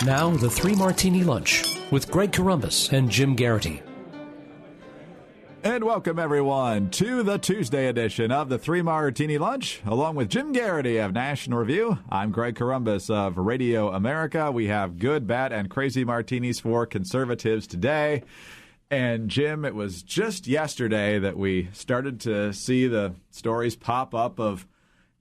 Now, the Three Martini Lunch with Greg Corombos and Jim Geraghty. And welcome, everyone, to the Tuesday edition of the Three Martini Lunch. Along with Jim Geraghty of National Review, I'm Greg Corombos of Radio America. We have good, bad, and crazy martinis for conservatives today. And, Jim, it was just yesterday that we started to see the stories pop up of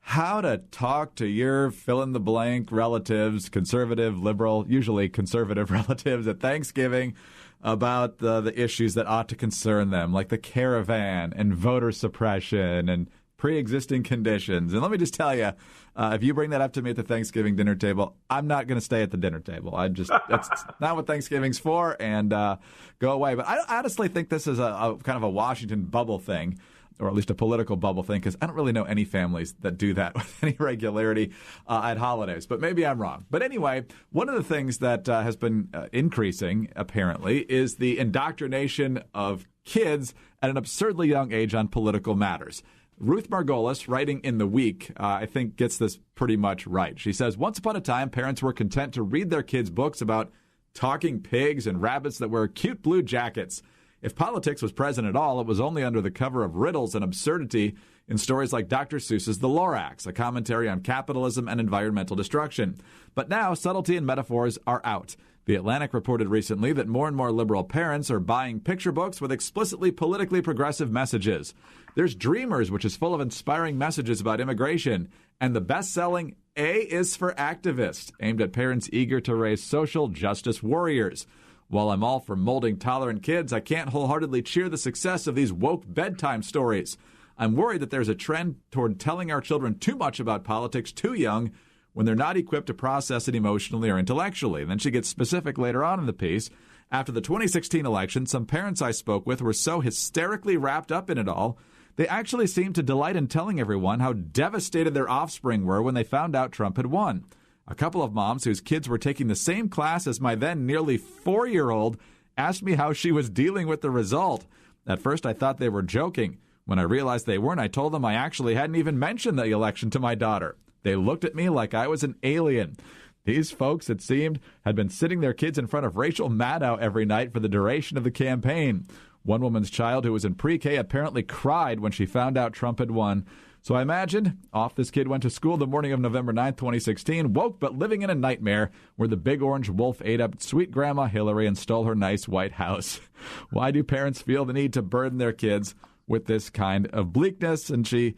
how to talk to your fill-in-the-blank relatives, conservative, liberal, usually conservative relatives at Thanksgiving about the issues that ought to concern them, like the caravan and voter suppression and pre-existing conditions. And let me just tell you, if you bring that up to me at the Thanksgiving dinner table, I'm not going to stay at the dinner table. That's not what Thanksgiving's for, and go away. But I honestly think this is a kind of a Washington bubble thing, or at least a political bubble thing, because I don't really know any families that do that with any regularity at holidays. But maybe I'm wrong. But anyway, one of the things that has been increasing, apparently, is the indoctrination of kids at an absurdly young age on political matters. Ruth Margolis, writing in The Week, I think gets this pretty much right. She says, once upon a time, parents were content to read their kids books about talking pigs and rabbits that wear cute blue jackets. If politics was present at all, it was only under the cover of riddles and absurdity in stories like Dr. Seuss's The Lorax, a commentary on capitalism and environmental destruction. But now, subtlety and metaphors are out. The Atlantic reported recently that more and more liberal parents are buying picture books with explicitly politically progressive messages. There's Dreamers, which is full of inspiring messages about immigration, and the best-selling A is for Activist, aimed at parents eager to raise social justice warriors. While I'm all for molding tolerant kids, I can't wholeheartedly cheer the success of these woke bedtime stories. I'm worried that there's a trend toward telling our children too much about politics too young when they're not equipped to process it emotionally or intellectually. And then she gets specific later on in the piece. After the 2016 election, some parents I spoke with were so hysterically wrapped up in it all, they actually seemed to delight in telling everyone how devastated their offspring were when they found out Trump had won. A couple of moms whose kids were taking the same class as my then nearly 4-year-old asked me how she was dealing with the result. At first, I thought they were joking. When I realized they weren't, I told them I actually hadn't even mentioned the election to my daughter. They looked at me like I was an alien. These folks, it seemed, had been sitting their kids in front of Rachel Maddow every night for the duration of the campaign. One woman's child who was in pre-K apparently cried when she found out Trump had won. So I imagined off this kid went to school the morning of November 9th, 2016, woke but living in a nightmare where the big orange wolf ate up sweet Grandma Hillary and stole her nice White House. Why do parents feel the need to burden their kids with this kind of bleakness? And she,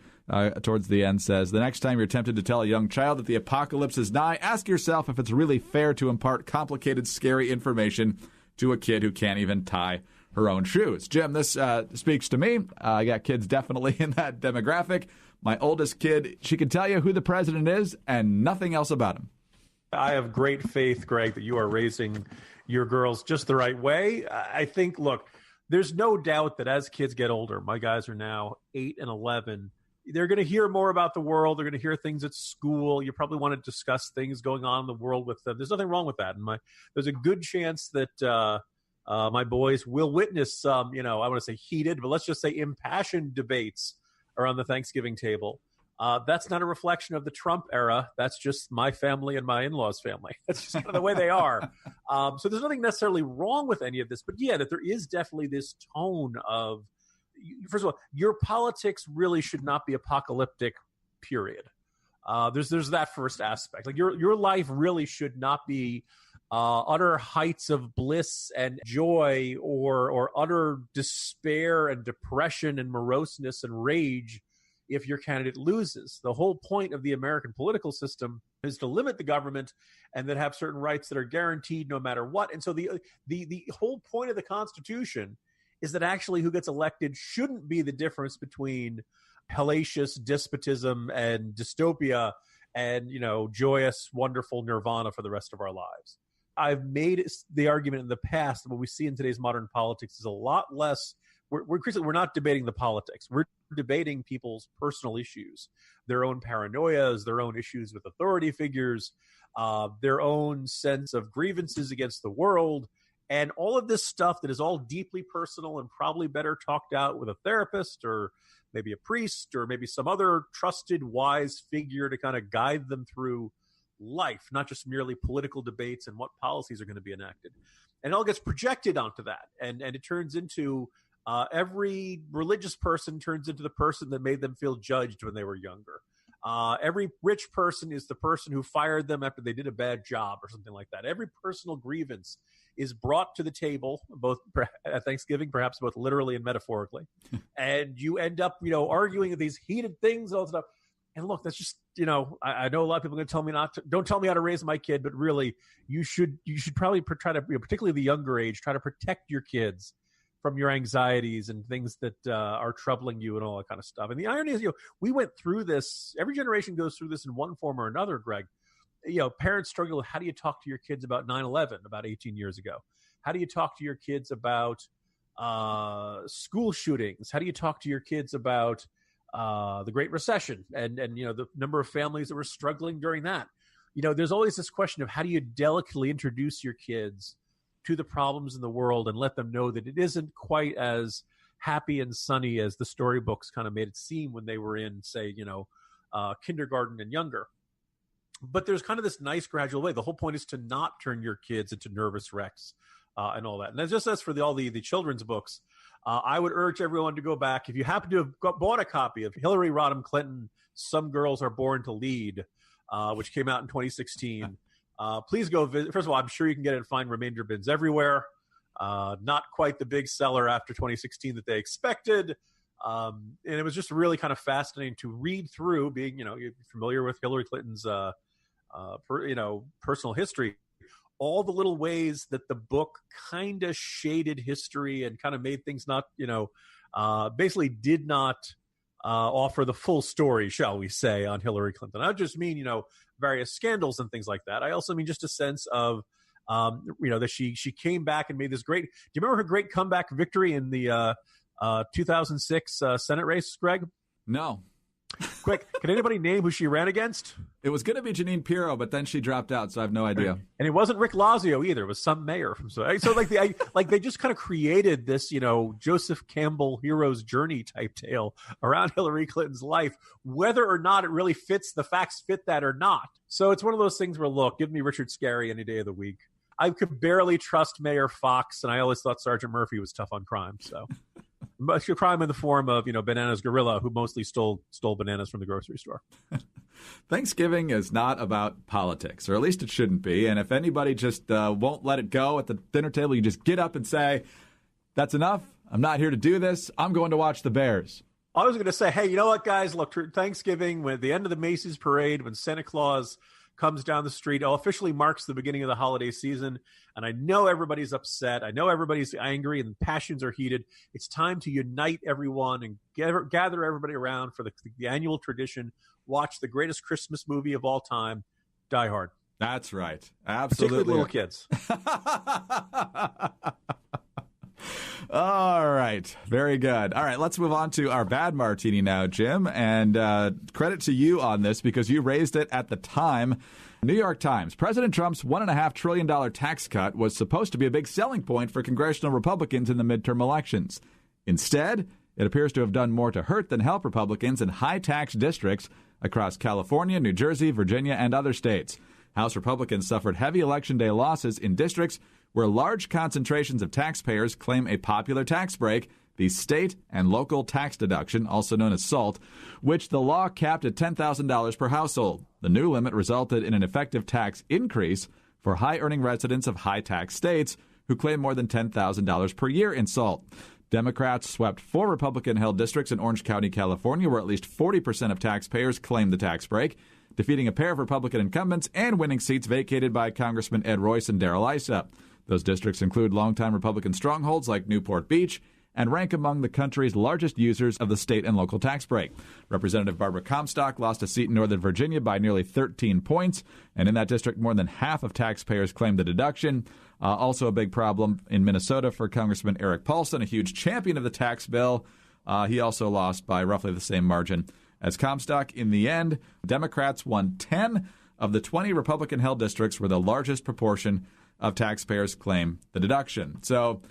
towards the end, says, the next time you're tempted to tell a young child that the apocalypse is nigh, ask yourself if it's really fair to impart complicated, scary information to a kid who can't even tie her own shoes. Jim, this speaks to me. I got kids definitely in that demographic. My oldest kid, she can tell you who the president is and nothing else about him. I have great faith, Greg, that you are raising your girls just the right way. I think, look, there's no doubt that as kids get older, my guys are now 8 and 11, they're going to hear more about the world. They're going to hear things at school. You probably want to discuss things going on in the world with them. There's nothing wrong with that. And there's a good chance that my boys will witness some, I want to say heated, but let's just say impassioned debates around the Thanksgiving table. That's not a reflection of the Trump era. That's just my family and my in-laws' family. That's just kind of the way they are. So there's nothing necessarily wrong with any of this. But yeah, that there is definitely this tone of, first of all, your politics really should not be apocalyptic, period. There's that first aspect. Like your life really should not be utter heights of bliss and joy or utter despair and depression and moroseness and rage if your candidate loses. The whole point of the American political system is to limit the government and then have certain rights that are guaranteed no matter what. And so the whole point of the Constitution is that actually who gets elected shouldn't be the difference between hellacious despotism and dystopia and, joyous, wonderful nirvana for the rest of our lives. I've made the argument in the past that what we see in today's modern politics is a lot less. We're not debating the politics. We're debating people's personal issues, their own paranoias, their own issues with authority figures, their own sense of grievances against the world, and all of this stuff that is all deeply personal and probably better talked out with a therapist or maybe a priest or maybe some other trusted, wise figure to kind of guide them through life, not just merely political debates and what policies are going to be enacted. And it all gets projected onto that. And it turns into every religious person turns into the person that made them feel judged when they were younger. Every rich person is the person who fired them after they did a bad job or something like that. Every personal grievance is brought to the table, both at Thanksgiving, perhaps both literally and metaphorically. And you end up, arguing these heated things and all that stuff. And look, that's just, I know a lot of people are going to tell me don't tell me how to raise my kid, but really you should probably try to, particularly the younger age, try to protect your kids from your anxieties and things that are troubling you and all that kind of stuff. And the irony is, we went through this. Every generation goes through this in one form or another, Greg. Parents struggle with how do you talk to your kids about 9/11 about 18 years ago? How do you talk to your kids about school shootings? How do you talk to your kids about the Great Recession and the number of families that were struggling during that? There's always this question of how do you delicately introduce your kids to the problems in the world and let them know that it isn't quite as happy and sunny as the storybooks kind of made it seem when they were in, say, kindergarten and younger. But there's kind of this nice gradual way. The whole point is to not turn your kids into nervous wrecks and all that. And that's just as for all the children's books, I would urge everyone to go back. If you happen to have bought a copy of Hillary Rodham Clinton, Some Girls Are Born to Lead, which came out in 2016, please go visit. First of all, I'm sure you can get it in fine remainder bins everywhere. Not quite the big seller after 2016 that they expected. And it was just really kind of fascinating to read through, being, you're familiar with Hillary Clinton's, personal history, all the little ways that the book kind of shaded history and kind of made things not, basically did not offer the full story, shall we say, on Hillary Clinton. I just mean, various scandals and things like that. I also mean just a sense of, that she came back and made this great. Do you remember her great comeback victory in the 2006 Senate race, Greg? No. Quick, can anybody name who she ran against? It was going to be Jeanine Pirro, but then she dropped out, so I have no idea. And it wasn't Rick Lazio either. It was some mayor from so they just kind of created this, Joseph Campbell hero's journey type tale around Hillary Clinton's life, whether or not it really fits, the facts fit that or not. So it's one of those things where, look, give me Richard Scarry any day of the week. I could barely trust Mayor Fox, and I always thought Sergeant Murphy was tough on crime, so... crime in the form of, Bananas Gorilla, who mostly stole bananas from the grocery store. Thanksgiving is not about politics, or at least it shouldn't be. And if anybody just won't let it go at the dinner table, you just get up and say, that's enough. I'm not here to do this. I'm going to watch the Bears. I was going to say, hey, you know what, guys? Look, Thanksgiving, when at the end of the Macy's parade, when Santa Claus comes down the street, officially marks the beginning of the holiday season. And I know everybody's upset. I know everybody's angry and passions are heated. It's time to unite everyone and gather everybody around for the annual tradition. Watch the greatest Christmas movie of all time, Die Hard. That's right. Absolutely. Particularly little kids. All right. Very good. All right. Let's move on to our bad martini now, Jim. And credit to you on this because you raised it at the time. New York Times. President Trump's $1.5 trillion tax cut was supposed to be a big selling point for congressional Republicans in the midterm elections. Instead, it appears to have done more to hurt than help Republicans in high-tax districts across California, New Jersey, Virginia, and other states. House Republicans suffered heavy Election Day losses in districts where large concentrations of taxpayers claim a popular tax break, the state and local tax deduction, also known as SALT, which the law capped at $10,000 per household. The new limit resulted in an effective tax increase for high-earning residents of high-tax states who claim more than $10,000 per year in SALT. Democrats swept 4 Republican-held districts in Orange County, California, where at least 40% of taxpayers claimed the tax break, defeating a pair of Republican incumbents and winning seats vacated by Congressman Ed Royce and Darrell Issa. Those districts include longtime Republican strongholds like Newport Beach and rank among the country's largest users of the state and local tax break. Representative Barbara Comstock lost a seat in Northern Virginia by nearly 13 points, and in that district, more than half of taxpayers claimed the deduction. Also a big problem in Minnesota for Congressman Eric Paulson, a huge champion of the tax bill. He also lost by roughly the same margin as Comstock. In the end, Democrats won 10 of the 20 Republican-held districts where the largest proportion of taxpayers claim the deduction. So,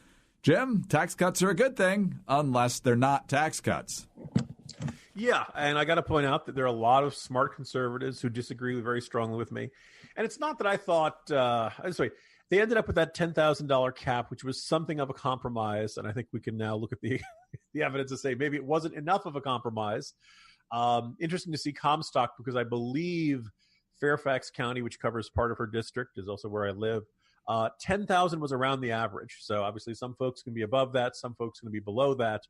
Jim, tax cuts are a good thing unless they're not tax cuts. Yeah, and I got to point out that there are a lot of smart conservatives who disagree very strongly with me. And it's not that I thought, they ended up with that $10,000 cap, which was something of a compromise. And I think we can now look at the evidence and say maybe it wasn't enough of a compromise. Interesting to see Comstock, because I believe Fairfax County, which covers part of her district, is also where I live. 10,000 was around the average. So obviously some folks can be above that, some folks can be below that.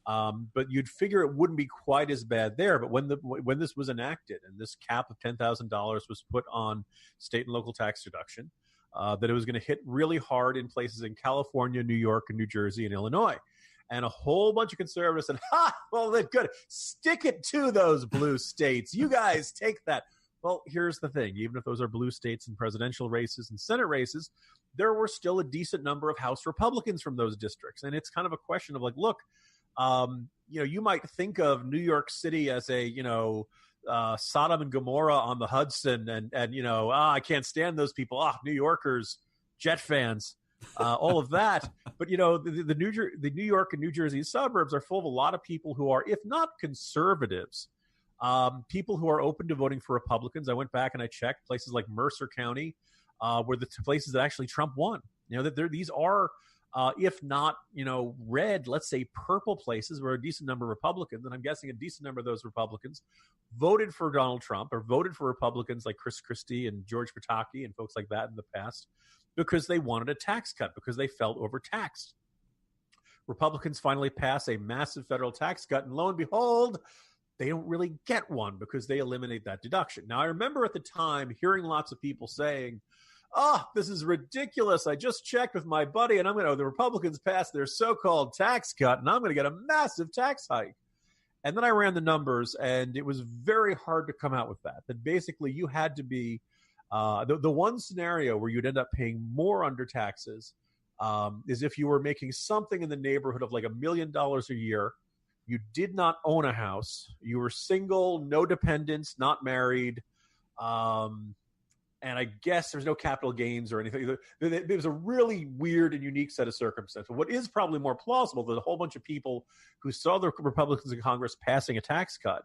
But you'd figure it wouldn't be quite as bad there. But when this was enacted and this cap of $10,000 was put on state and local tax deduction, that it was going to hit really hard in places in California, New York, and New Jersey, and Illinois. And a whole bunch of conservatives said, well, they're good. Stick it to those blue states. You guys take that. Well, here's the thing. Even if those are blue states in presidential races and Senate races, there were still a decent number of House Republicans from those districts. And it's kind of a question of like, look, you might think of New York City as a, Sodom and Gomorrah on the Hudson, and I can't stand those people. New Yorkers, Jet fans, all of that. But the New York and New Jersey suburbs are full of a lot of people who are, if not conservatives, people who are open to voting for Republicans. I went back and I checked places like Mercer County, were the places that actually Trump won. These are. If not, red, let's say purple places where a decent number of Republicans, and I'm guessing a decent number of those Republicans voted for Donald Trump or voted for Republicans like Chris Christie and George Pataki and folks like that in the past because they wanted a tax cut, because they felt overtaxed. Republicans finally pass a massive federal tax cut, and lo and behold, they don't really get one because they eliminate that deduction. Now, I remember at the time hearing lots of people saying, this is ridiculous. I just checked with my buddy, and the Republicans passed their so-called tax cut, and I'm going to get a massive tax hike. And then I ran the numbers, and it was very hard to come out with that. That basically you had to be the one scenario where you'd end up paying more under taxes is if you were making something in the neighborhood of like $1 million a year. You did not own a house. You were single, no dependents, not married. And I guess there's no capital gains or anything. There was a really weird and unique set of circumstances. But what is probably more plausible, there's a whole bunch of people who saw the Republicans in Congress passing a tax cut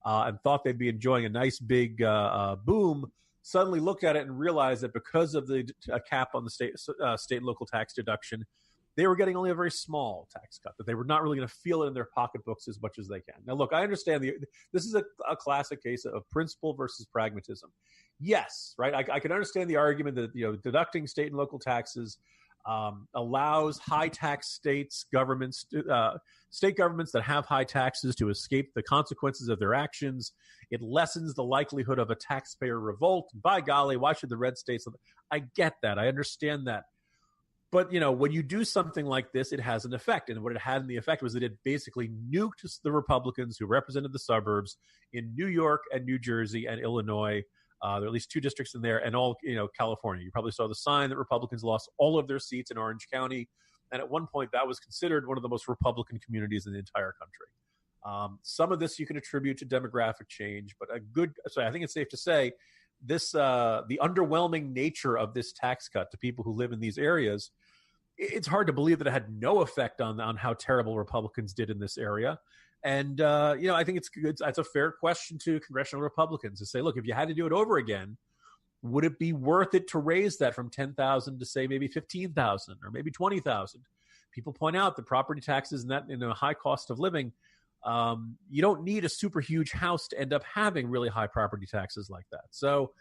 and thought they'd be enjoying a nice big boom, suddenly looked at it and realized that because of the cap on the state and local tax deduction, they were getting only a very small tax cut, that they were not really going to feel it in their pocketbooks as much as they can. Now, look, I understand this is a classic case of principle versus pragmatism. Yes, right. I can understand the argument that deducting state and local taxes allows high tax state governments that have high taxes to escape the consequences of their actions. It lessens the likelihood of a taxpayer revolt. By golly, why should the red states? I get that. I understand that. But, when you do something like this, it has an effect. And what it had in the effect was that it basically nuked the Republicans who represented the suburbs in New York and New Jersey and Illinois. There are at least 2 districts in there, and all, California. You probably saw the sign that Republicans lost all of their seats in Orange County. And at one point, that was considered one of the most Republican communities in the entire country. Some of this you can attribute to demographic change, but I think it's safe to say the underwhelming nature of this tax cut to people who live in these areas, it's hard to believe that it had no effect on how terrible Republicans did in this area. And, I think it's a fair question to congressional Republicans to say, look, if you had to do it over again, would it be worth it to raise that from 10,000 to say maybe 15,000 or maybe 20,000? People point out that property taxes and that in a high cost of living, you don't need a super huge house to end up having really high property taxes like that. So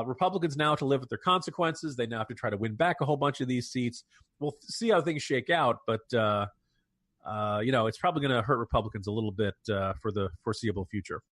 Republicans now have to live with their consequences. They now have to try to win back a whole bunch of these seats. We'll see how things shake out, but it's probably going to hurt Republicans a little bit for the foreseeable future.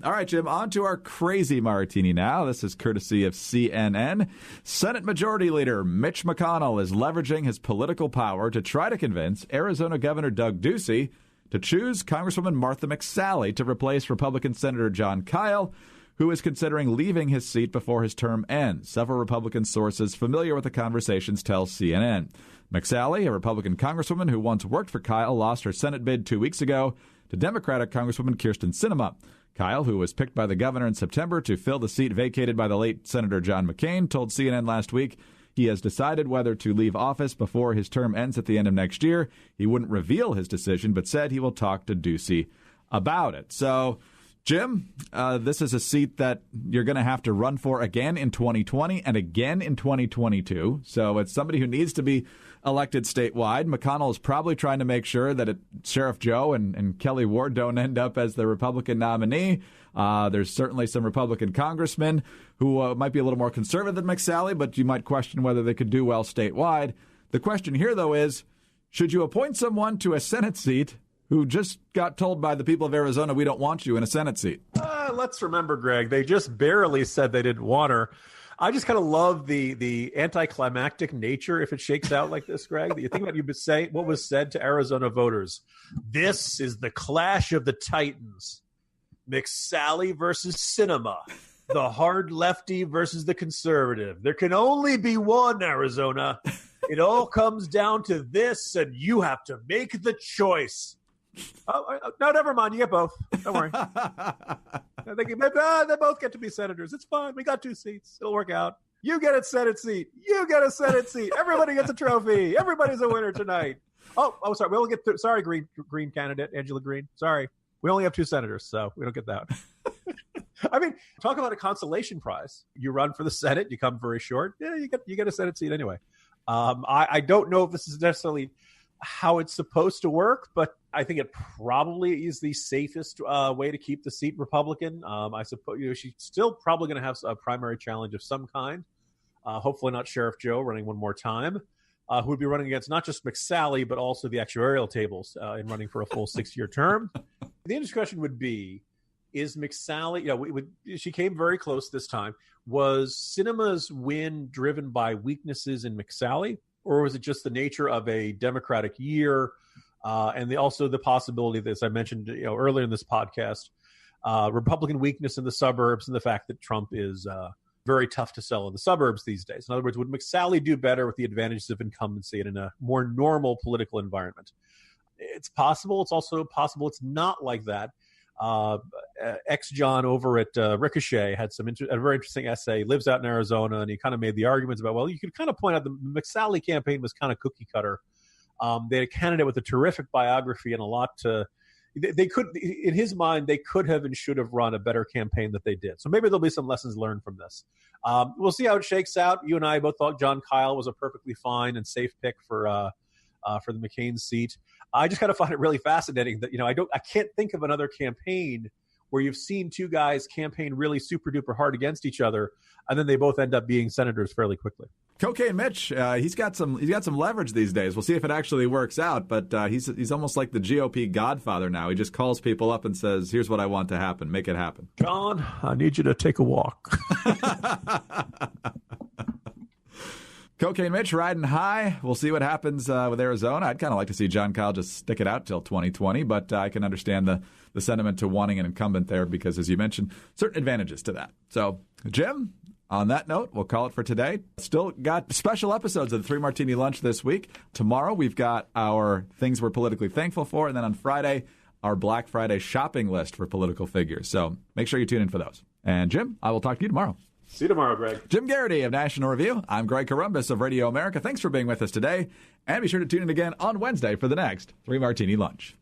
All right, Jim, on to our crazy martini now. This is courtesy of CNN. Senate Majority Leader Mitch McConnell is leveraging his political power to try to convince Arizona Governor Doug Ducey to choose Congresswoman Martha McSally to replace Republican Senator Jon Kyl, who is considering leaving his seat before his term ends. Several Republican sources familiar with the conversations tell CNN. McSally, a Republican congresswoman who once worked for Kyl, lost her Senate bid 2 weeks ago to Democratic Congresswoman Kyrsten Sinema. Kyl, who was picked by the governor in September to fill the seat vacated by the late Senator John McCain, told CNN last week he has decided whether to leave office before his term ends at the end of next year. He wouldn't reveal his decision, but said he will talk to Ducey about it. So, Jim, this is a seat that you're going to have to run for again in 2020 and again in 2022. So it's somebody who needs to be elected statewide. McConnell is probably trying to make sure that Sheriff Joe and Kelly Ward don't end up as the Republican nominee. There's certainly some Republican congressmen who might be a little more conservative than McSally, but you might question whether they could do well statewide. The question here, though, is should you appoint someone to a Senate seat who just got told by the people of Arizona, we don't want you in a Senate seat? Let's remember, Greg, they just barely said they didn't want her. I just kind of love the anticlimactic nature if it shakes out like this, Greg. You think about what was said to Arizona voters. This is the clash of the titans. McSally versus Cinema. The hard lefty versus the conservative. There can only be one, Arizona. It all comes down to this, and you have to make the choice. No, never mind. You get both. Don't worry. They both get to be senators. It's fine. We got 2 seats. It'll work out. You get a Senate seat. You get a Senate seat. Everybody gets a trophy. Everybody's a winner tonight. Oh, sorry. We only get sorry, Green candidate, Angela Green. Sorry. We only have 2 senators, so we don't get that. I mean, talk about a consolation prize. You run for the Senate. You come very short. Yeah, you get a Senate seat anyway. I don't know if this is necessarily how it's supposed to work, but I think it probably is the safest way to keep the seat Republican. I suppose she's still probably going to have a primary challenge of some kind. Hopefully not Sheriff Joe running one more time, who would be running against not just McSally, but also the actuarial tables in running for a full 6-year term. The indiscretion would be, is McSally, she came very close this time. Was Cinema's win driven by weaknesses in McSally, or was it just the nature of a Democratic year and also the possibility that, as I mentioned earlier in this podcast, Republican weakness in the suburbs and the fact that Trump is very tough to sell in the suburbs these days? In other words, would McSally do better with the advantages of incumbency and in a more normal political environment? It's possible. It's also possible it's not like that. John over at Ricochet had a very interesting essay. Lives out in Arizona, and he kind of made the arguments about, well, you could kind of point out the McSally campaign was kind of cookie cutter. They had a candidate with a terrific biography and a lot to. They could, in his mind, they could have and should have run a better campaign that they did. So maybe there'll be some lessons learned from this. We'll see how it shakes out. You and I both thought Jon Kyl was a perfectly fine and safe pick for the McCain seat. I just kind of find it really fascinating that, I can't think of another campaign where you've seen 2 guys campaign really super duper hard against each other, and then they both end up being senators fairly quickly. Cocaine Mitch, he's got some leverage these days. We'll see if it actually works out, but he's almost like the GOP godfather now. He just calls people up and says, here's what I want to happen. Make it happen. John, I need you to take a walk. Cocaine Mitch riding high. We'll see what happens with Arizona. I'd kind of like to see Jon Kyl just stick it out till 2020, but I can understand the sentiment to wanting an incumbent there because, as you mentioned, certain advantages to that. So, Jim, on that note, we'll call it for today. Still got special episodes of the 3 Martini Lunch this week. Tomorrow, we've got our things we're politically thankful for, and then on Friday, our Black Friday shopping list for political figures. So make sure you tune in for those. And, Jim, I will talk to you tomorrow. See you tomorrow, Greg. Jim Geraghty of National Review. I'm Greg Corombos of Radio America. Thanks for being with us today. And be sure to tune in again on Wednesday for the next 3 Martini Lunch.